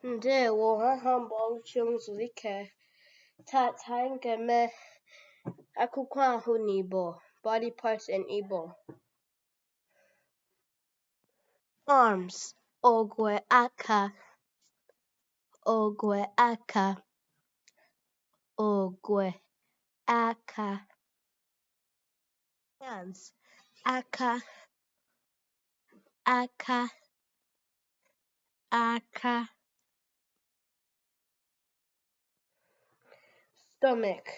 ndewo aha m bụ Oluchimzulike. Tata anyị ga-eme akụkọ ahụ n'Igbo, body parts in Igbo. Arms, ogwe aka, ogwe aka, ogwe aka. Hands, aka, aka, aka. Stomach,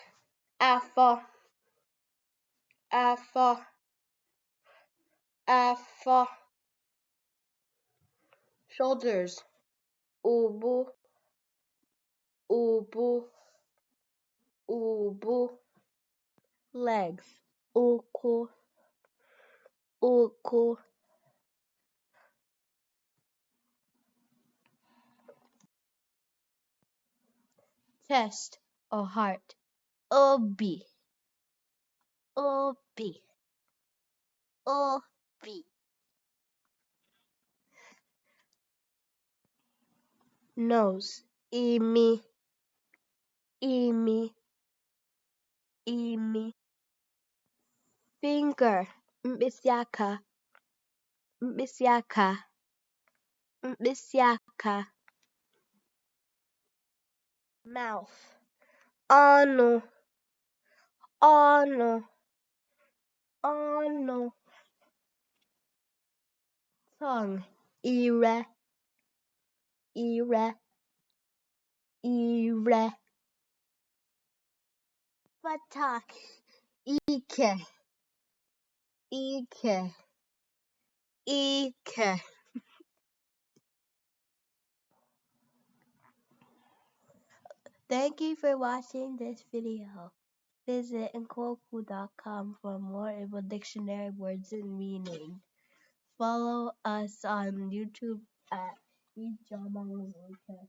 afọ, afọ, afọ. Shoulders, ubu, ubu, ubu. Legs, ụkwụ, ụkwụ. Chest or heart, obi, obi, obi. Nose, imi, imi, imi. Finger, mkpịsị aka, mkpịsị aka, mkpịsị aka. Mouth, ọnụ, ọnụ, ọnụ. Tongue, ire, ire, ire. Buttock, ike, ike, ike. Thank you for watching this video. Visit AKÜKÜ.com for more Igbo dictionary words and meaning. Follow us on YouTube at Igbo.